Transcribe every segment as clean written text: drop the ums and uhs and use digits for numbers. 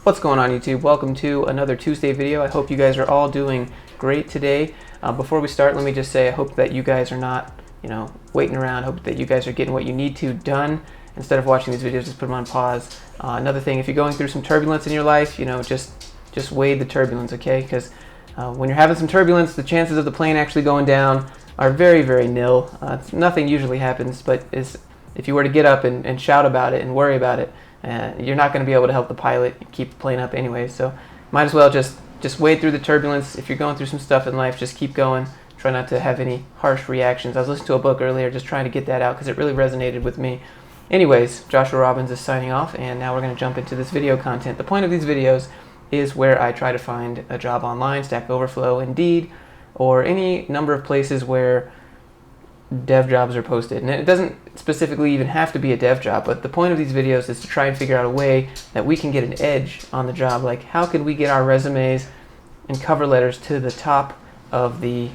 What's going on, YouTube? Welcome to another Tuesday video. I hope you guys are all doing great today. Before we start, let me just say I hope that you guys are not, waiting around. I hope that you guys are getting what you need to done. Instead of watching these videos, just put them on pause. Another thing, if you're going through some turbulence in your life, just wade the turbulence, okay? Because when you're having some turbulence, the chances of the plane actually going down are very, very nil. Nothing usually happens, but if you were to get up and shout about it and worry about it, you're not going to be able to help the pilot keep the plane up anyway. So might as well just wade through the turbulence. If you're going through some stuff in life, just keep going. Try not to have any harsh reactions. I was listening to a book earlier just trying to get that out because it really resonated with me. Anyways, Joshua Robbins is signing off, and now we're going to jump into this video content. The point of these videos is where I try to find a job online, Stack Overflow, Indeed, or any number of places where dev jobs are posted. And it doesn't specifically even have to be a dev job, but the point of these videos is to try and figure out a way that we can get an edge on the job. Like, how could we get our resumes and cover letters to the top of the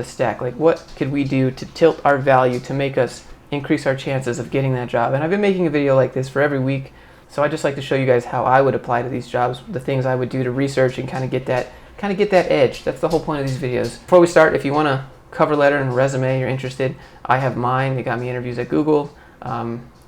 stack? Like, what could we do to tilt our value to make us increase our chances of getting that job? And I've been making a video like this for every week, so I just like to show you guys how I would apply to these jobs, the things I would do to research and kind of get that edge. That's the whole point of these videos. Before we start, if you want to cover letter and resume, you're interested, I have mine. They got me interviews at Google.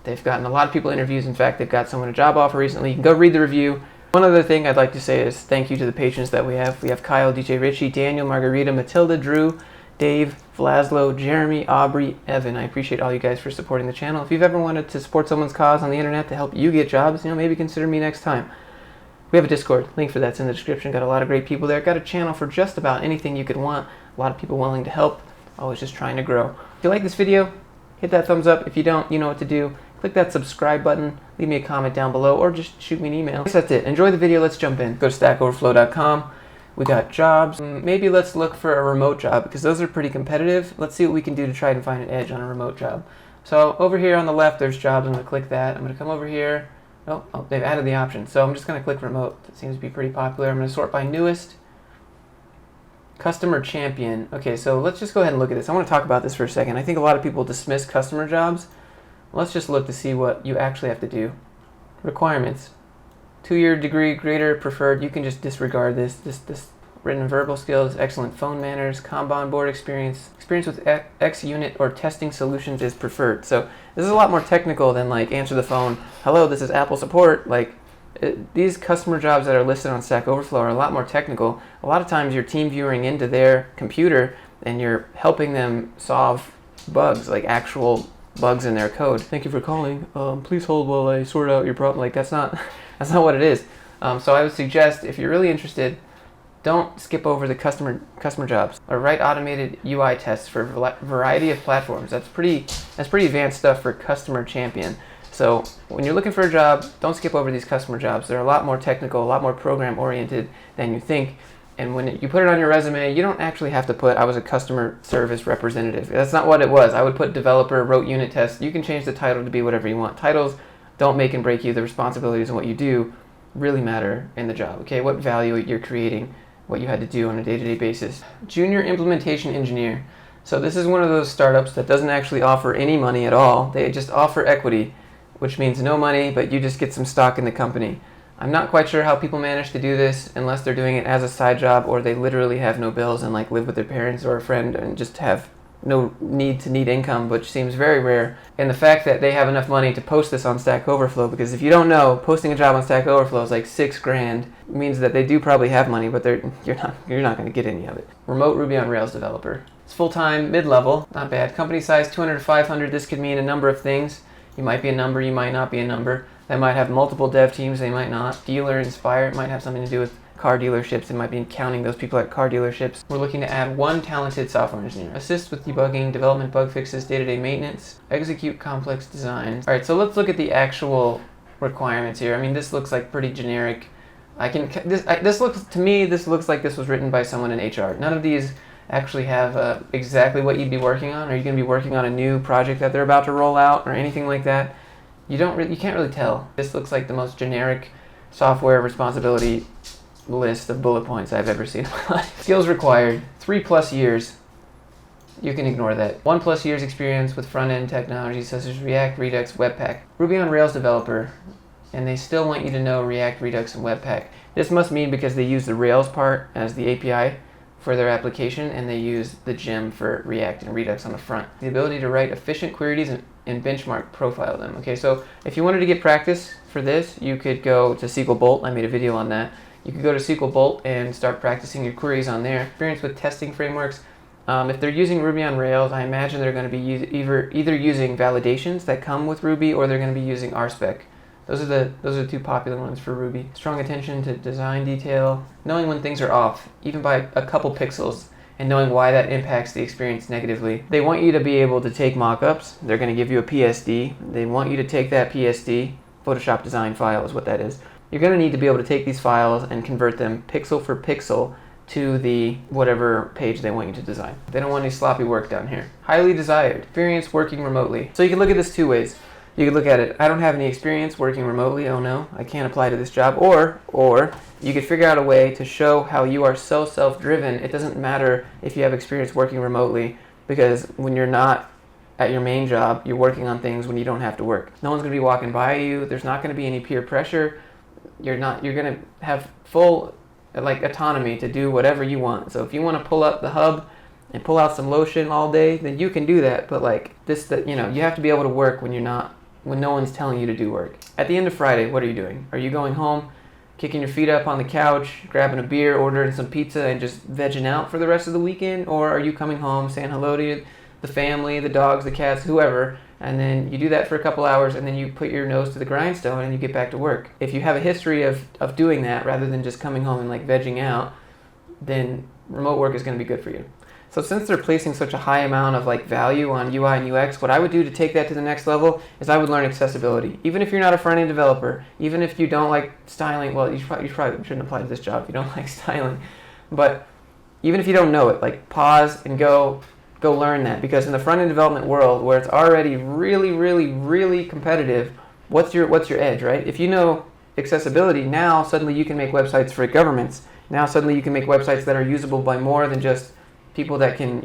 They've gotten a lot of people interviews. In fact, they've got someone a job offer recently. You can go read the review. One other thing I'd like to say is thank you to the patrons that we have. We have Kyle, DJ Richie, Daniel, Margarita, Matilda, Drew, Dave, Vlaslo, Jeremy, Aubrey, Evan. I appreciate all you guys for supporting the channel. If you've ever wanted to support someone's cause on the internet to help you get jobs, maybe consider me next time. We have a Discord. Link for that's in the description. Got a lot of great people there. Got a channel for just about anything you could want. A lot of people willing to help. Always just trying to grow. If you like this video, hit that thumbs up. If you don't, you know what to do. Click that subscribe button. Leave me a comment down below or just shoot me an email. That's it. Enjoy the video. Let's jump in. Go to stackoverflow.com. We got jobs. Maybe let's look for a remote job because those are pretty competitive. Let's see what we can do to try and find an edge on a remote job. So over here on the left, there's jobs. I'm going to click that. I'm going to come over here. Oh, they've added the option. So I'm just going to click remote. That seems to be pretty popular. I'm going to sort by newest. Customer champion. Okay, so let's just go ahead and look at this. I want to talk about this for a second. I think a lot of people dismiss customer jobs. Let's just look to see what you actually have to do. Requirements. 2-year degree, greater, preferred. You can just disregard this. This written and verbal skills, excellent phone manners, Kanban board experience. Experience with X unit or testing solutions is preferred. So this is a lot more technical than like answer the phone. Hello, this is Apple support. These customer jobs that are listed on Stack Overflow are a lot more technical. A lot of times you're team viewing into their computer and you're helping them solve bugs, like actual bugs in their code. Thank you for calling. Please hold while I sort out your problem. Like, that's not what it is. So I would suggest, if you're really interested, don't skip over the customer jobs. Or write automated UI tests for a variety of platforms. That's pretty advanced stuff for customer champion. So when you're looking for a job, don't skip over these customer jobs. They're a lot more technical, a lot more program oriented than you think. And when you put it on your resume, you don't actually have to put, I was a customer service representative. That's not what it was. I would put developer, wrote unit tests. You can change the title to be whatever you want. Titles don't make and break you. The responsibilities and what you do really matter in the job. Okay, what value you're creating, what you had to do on a day-to-day basis. Junior implementation engineer. So this is one of those startups that doesn't actually offer any money at all. They just offer equity, which means no money, but you just get some stock in the company. I'm not quite sure how people manage to do this unless they're doing it as a side job or they literally have no bills and live with their parents or a friend and just have no need income, which seems very rare. And the fact that they have enough money to post this on Stack Overflow, because if you don't know, posting a job on Stack Overflow is like $6,000, means that they do probably have money, but you're not going to get any of it. Remote Ruby on Rails developer. It's full-time, mid-level, not bad. Company size 200 to 500. This could mean a number of things. You might be a number, you might not be a number. They might have multiple dev teams, they might not. Dealer, Inspire, it might have something to do with car dealerships. It might be counting those people at car dealerships. We're looking to add one talented software engineer. Assist with debugging, development, bug fixes, day-to-day maintenance, execute complex designs. All right, so let's look at the actual requirements here. I mean, this looks like pretty generic. This looks like this was written by someone in HR. None of these actually have exactly what you'd be working on. Are you going to be working on a new project that they're about to roll out or anything like that? You can't really tell. This looks like the most generic software responsibility list of bullet points I've ever seen in my life. Skills required, 3+ years. You can ignore that. 1+ years experience with front-end technologies such as React, Redux, Webpack. Ruby on Rails developer. and they still want you to know React, Redux, and Webpack. This must mean because they use the Rails part as the API for their application, and they use the gem for React and Redux on the front. The ability to write efficient queries and benchmark profile them. Okay, so if you wanted to get practice for this, you could go to SQL Bolt. I made a video on that. You could go to SQL Bolt and start practicing your queries on there. Experience with testing frameworks. If they're using Ruby on Rails, I imagine they're going to be either using validations that come with Ruby, or they're going to be using RSpec. Those are the two popular ones for Ruby. Strong attention to design detail, knowing when things are off, even by a couple pixels, and knowing why that impacts the experience negatively. They want you to be able to take mockups. They're going to give you a PSD. They want you to take that PSD, Photoshop design file is what that is. You're going to need to be able to take these files and convert them pixel for pixel to the whatever page they want you to design. They don't want any sloppy work down here. Highly desired. Experience working remotely. So you can look at this two ways. You could look at it, I don't have any experience working remotely, oh no, I can't apply to this job. Or you could figure out a way to show how you are so self-driven, it doesn't matter if you have experience working remotely, because when you're not at your main job, you're working on things when you don't have to work. No one's gonna be walking by you, there's not gonna be any peer pressure, you're gonna have full autonomy to do whatever you want. So if you wanna pull up the hub and pull out some lotion all day, then you can do that, but you have to be able to work when no one's telling you to do work. At the end of Friday, what are you doing? Are you going home, kicking your feet up on the couch, grabbing a beer, ordering some pizza, and just vegging out for the rest of the weekend? Or are you coming home, saying hello to the family, the dogs, the cats, whoever, and then you do that for a couple hours, and then you put your nose to the grindstone and you get back to work? If you have a history of doing that rather than just coming home and vegging out, then remote work is going to be good for you. So since they're placing such a high amount of value on UI and UX, what I would do to take that to the next level is I would learn accessibility. Even if you're not a front-end developer, even if you don't like styling, well, you probably shouldn't apply to this job if you don't like styling, but even if you don't know it, pause and go learn that, because in the front-end development world where it's already really, really, really competitive, what's your edge, right? If you know accessibility, now suddenly you can make websites for governments. Now suddenly you can make websites that are usable by more than just people that can,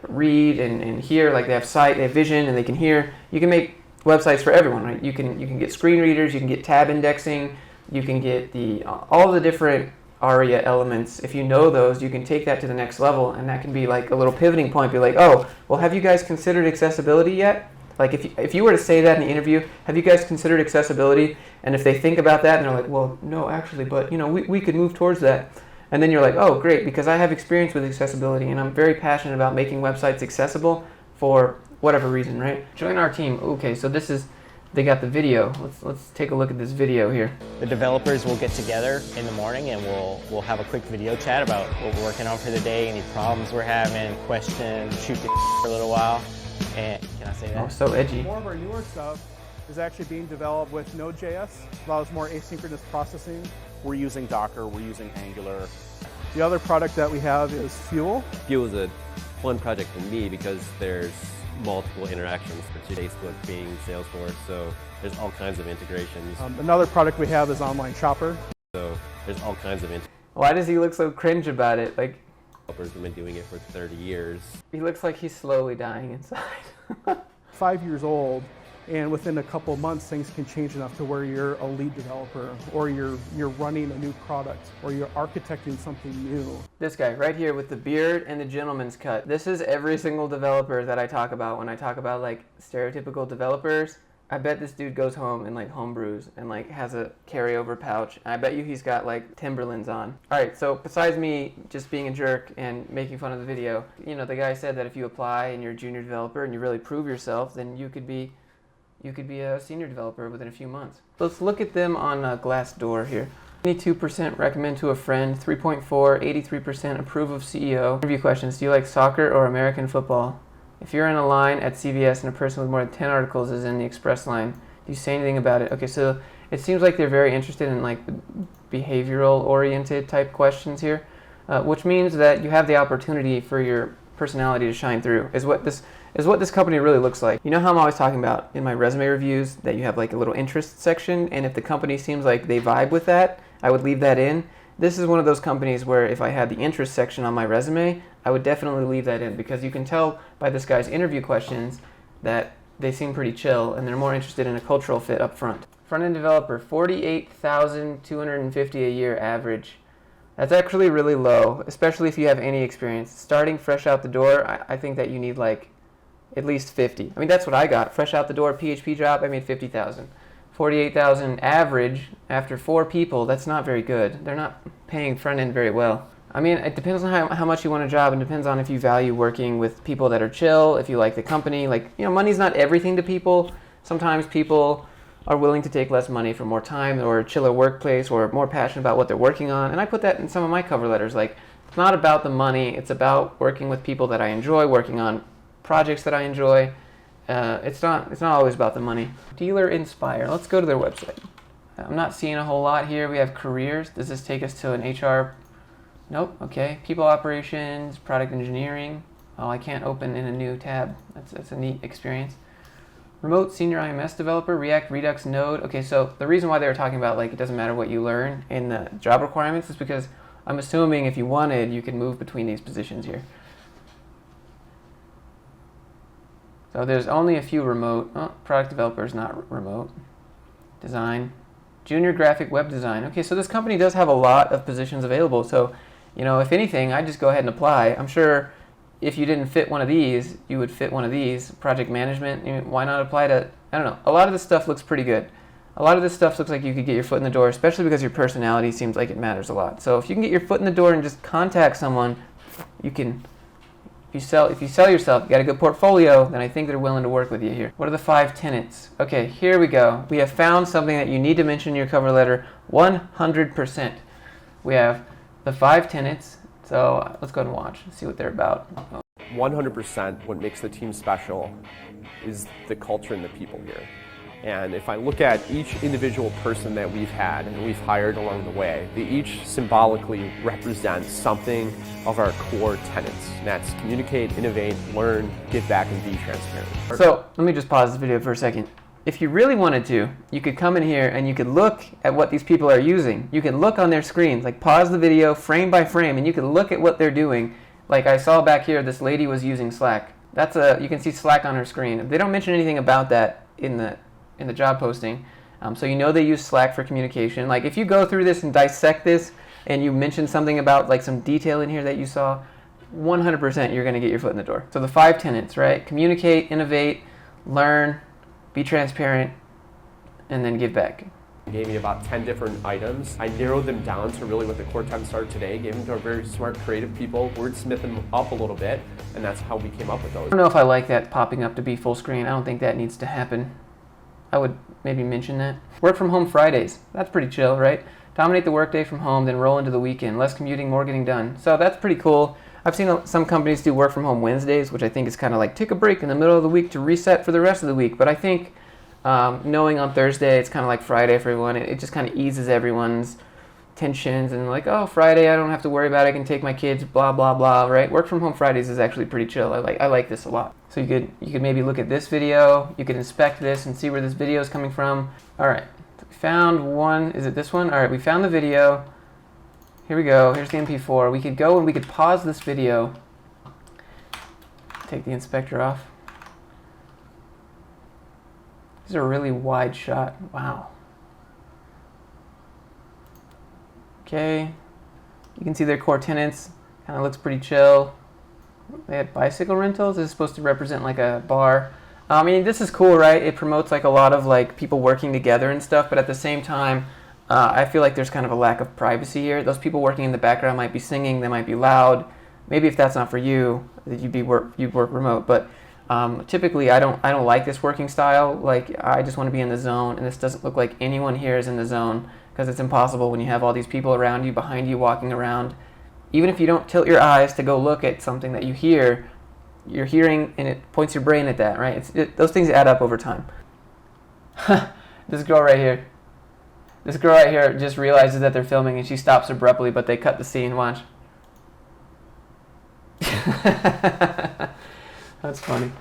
read and hear, they have sight, they have vision, and they can hear. You can make websites for everyone, right? You can get screen readers, you can get tab indexing, you can get all the different ARIA elements. If you know those, you can take that to the next level, and that can be a little pivoting point. Be like, oh, well, have you guys considered accessibility yet? If you were to say that in the interview, have you guys considered accessibility? And if they think about that, and they're like, well, no, actually, but we could move towards that. And then you're like, oh, great, because I have experience with accessibility, and I'm very passionate about making websites accessible for whatever reason, right? Join our team. Okay, so they got the video. Let's take a look at this video here. The developers will get together in the morning, and we'll have a quick video chat about what we're working on for the day, any problems we're having, questions, shoot the for a little while. And can I say that? Oh, so edgy. More of our newer stuff is actually being developed with Node.js. Allows more asynchronous processing. We're using Docker, we're using Angular. The other product that we have is Fuel. Fuel is a fun project for me because there's multiple interactions for Facebook being Salesforce, so there's all kinds of integrations. Another product we have is Online Shopper. So there's all kinds of Why does he look so cringe about it? developers have been doing it for 30 years. He looks like he's slowly dying inside. 5 years old, and within a couple of months things can change enough to where you're a lead developer, or you're running a new product, or you're architecting something new. This guy right here with the beard and the gentleman's cut. This is every single developer that I talk about when I talk about stereotypical developers. I bet this dude goes home and homebrews and has a carryover pouch. I bet you he's got Timberlands on. Alright, so besides me just being a jerk and making fun of the video, the guy said that if you apply and you're a junior developer and you really prove yourself, then you could be a senior developer within a few months. Let's look at them on Glassdoor here. 22% recommend to a friend, 3.4, 83% approve of CEO. Interview questions, do you like soccer or American football? If you're in a line at CVS and a person with more than 10 articles is in the express line, do you say anything about it? Okay, so it seems like they're very interested in behavioral oriented type questions here, which means that you have the opportunity for your personality to shine through, is what this company really looks like. You know how I'm always talking about in my resume reviews that you have a little interest section, and if the company seems like they vibe with that, I would leave that in. This is one of those companies where if I had the interest section on my resume, I would definitely leave that in, because you can tell by this guy's interview questions that they seem pretty chill and they're more interested in a cultural fit up front. Front-end developer, 48,250 a year average. That's actually really low, especially if you have any experience. Starting fresh out the door, I think that you need like at least 50. I mean, that's what I got. Fresh out the door, PHP job, I made 50,000. 48,000 average after 4 people, that's not very good. They're not paying front-end very well. I mean, it depends on how much you want a job, and depends on if you value working with people that are chill, if you like the company. Like, you know, money's not everything to people. Sometimes people are willing to take less money for more time or a chiller workplace or more passionate about what they're working on. And I put that in some of my cover letters. Like, it's not about the money, it's about working with people that I enjoy, working on projects that I enjoy. It's not always about the money. Dealer Inspire, let's go to their website. I'm not seeing a whole lot here. We have careers. Does this take us to an HR? Nope, okay. People operations, product engineering. Oh, I can't open in a new tab. That's a neat experience. Remote senior IMS developer, React, Redux, Node. Okay, so the reason why they were talking about like it doesn't matter what you learn in the job requirements is because I'm assuming if you wanted, you could move between these positions here. So there's only a few remote. Oh, product developer is not remote. Design. Junior graphic web design. Okay, so this company does have a lot of positions available. So, you know, if anything, I'd just go ahead and apply. I'm sure if you didn't fit one of these, you would fit one of these. Project management, you know, why not apply to, I don't know. A lot of this stuff looks pretty good. A lot of this stuff looks like you could get your foot in the door, especially because your personality seems like it matters a lot. So if you can get your foot in the door and just contact someone, you can, if you sell yourself, you got a good portfolio, then I think they're willing to work with you here. What are the 5 tenets? Okay, here we go. We have found something that you need to mention in your cover letter 100%. We have the 5 tenets. So let's go ahead and watch and see what they're about. 100% what makes the team special is the culture and the people here. And if I look at each individual person that we've had and we've hired along the way, they each symbolically represent something of our core tenets. And that's communicate, innovate, learn, give back, and be transparent. So let me just pause this video for a second. If you really wanted to, you could come in here and you could look at what these people are using. You can look on their screens, like pause the video frame by frame, and you can look at what they're doing. Like I saw back here, this lady was using Slack. You can see Slack on her screen. They don't mention anything about that in the job posting. So you know they use Slack for communication. Like if you go through this and dissect this and you mention something about like some detail in here that you saw, 100% you're gonna get your foot in the door. So the 5 tenets, right? Communicate, innovate, learn, be transparent, and then give back. He gave me about 10 different items. I narrowed them down to really what the core tenets are today, gave them to our very smart, creative people, wordsmith them up a little bit, and that's how we came up with those. I don't know if I like that popping up to be full screen. I don't think that needs to happen. I would maybe mention that. Work from home Fridays. That's pretty chill, right? Dominate the workday from home, then roll into the weekend. Less commuting, more getting done. So that's pretty cool. I've seen some companies do work from home Wednesdays, which I think is kind of like take a break in the middle of the week to reset for the rest of the week. But I think knowing on Thursday it's kind of like Friday for everyone, it just kind of eases everyone's tensions and like, oh, Friday I don't have to worry about it. I can take my kids, blah, blah, blah, right? Work from home Fridays is actually pretty chill. I like this a lot. So you could maybe look at this video, you could inspect this and see where this video is coming from. All right, we found one. Is it this one? All right, we found the video. Here we go. Here's the MP4. We could go and we could pause this video. Take the inspector off. This is a really wide shot. Wow. Okay. You can see their core tenants. Kind of looks pretty chill. They had bicycle rentals. This is supposed to represent like a bar. I mean, this is cool, right? It promotes like a lot of like people working together and stuff, but at the same time, I feel like there's kind of a lack of privacy here. Those people working in the background might be singing, they might be loud. Maybe if that's not for you, you'd work remote. But typically, I don't like this working style. Like I just want to be in the zone, and this doesn't look like anyone here is in the zone because it's impossible when you have all these people around you, behind you, walking around. Even if you don't tilt your eyes to go look at something that you hear, you're hearing, and it points your brain at that, right? Those things add up over time. This girl right here. This girl right here just realizes that they're filming and she stops abruptly, but they cut the scene. Watch. That's funny.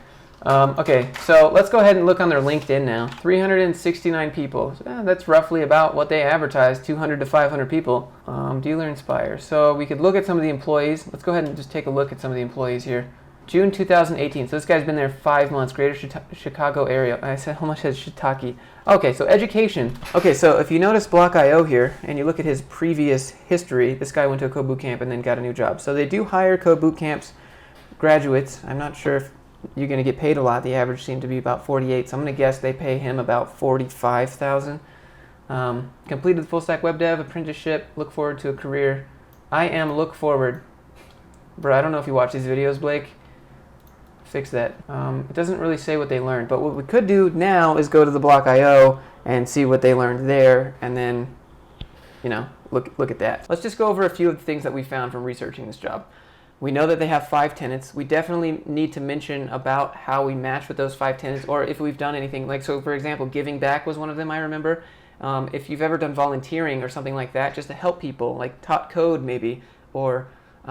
Okay, so let's go ahead and look on their LinkedIn now. 369 people. So, that's roughly about what they advertise, 200 to 500 people. Dealer Inspire. So we could look at some of the employees. Let's go ahead and just take a look at some of the employees here. June 2018. So this guy's been there 5 months. Greater Chicago area. I said how much has Shiitake? Okay, so education. Okay, so if you notice Block.io here and you look at his previous history, this guy went to a code boot camp and then got a new job. So they do hire code boot camps graduates. I'm not sure if you're going to get paid a lot. The average seemed to be about 48. So I'm going to guess they pay him about 45,000. Completed the full stack web dev apprenticeship. Look forward to a career. I am look forward. Bro, I don't know if you watch these videos, Blake. Fix that. It doesn't really say what they learned, but what we could do now is go to the Block.io and see what they learned there, and then, you know, look at that. Let's just go over a few of the things that we found from researching this job. We know that they have 5 tenants. We definitely need to mention about how we match with those 5 tenants, or if we've done anything. Like, so for example, giving back was one of them, I remember. If you've ever done volunteering or something like that, just to help people, like taught code maybe, or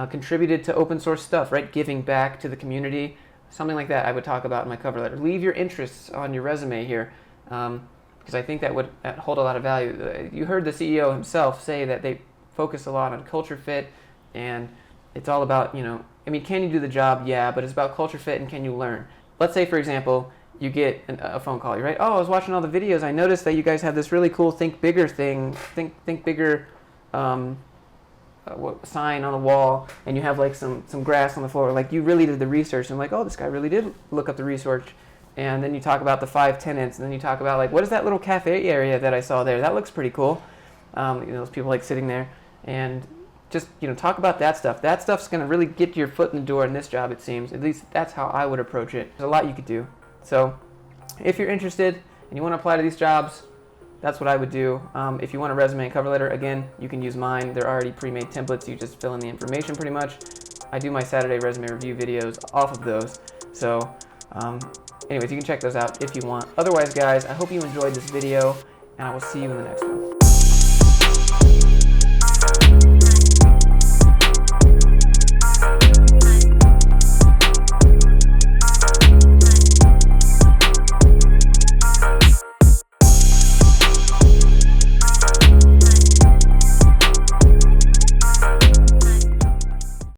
contributed to open source stuff, right? Giving back to the community. Something like that I would talk about in my cover letter. Leave your interests on your resume here, because I think that would hold a lot of value. You heard the CEO himself say that they focus a lot on culture fit, and it's all about, you know, I mean, can you do the job? Yeah, but it's about culture fit and can you learn? Let's say, for example, you get a phone call, you're right? Oh, I was watching all the videos. I noticed that you guys have this really cool Think Bigger thing, Think Bigger sign on the wall, and you have like some grass on the floor. Like, you really did the research, and like, oh, this guy really did look up the research. And then you talk about the 5 tenants, and then you talk about like, what is that little cafe area that I saw there? That looks pretty cool. You know, those people like sitting there, and just, you know, talk about that stuff. That stuff's gonna really get your foot in the door in this job, it seems. At least that's how I would approach it. There's a lot you could do. So if you're interested and you want to apply to these jobs, that's what I would do. If you want a resume and cover letter, again, you can use mine. They're already pre-made templates. You just fill in the information pretty much. I do my Saturday resume review videos off of those. So anyways, you can check those out if you want. Otherwise, guys, I hope you enjoyed this video, and I will see you in the next one.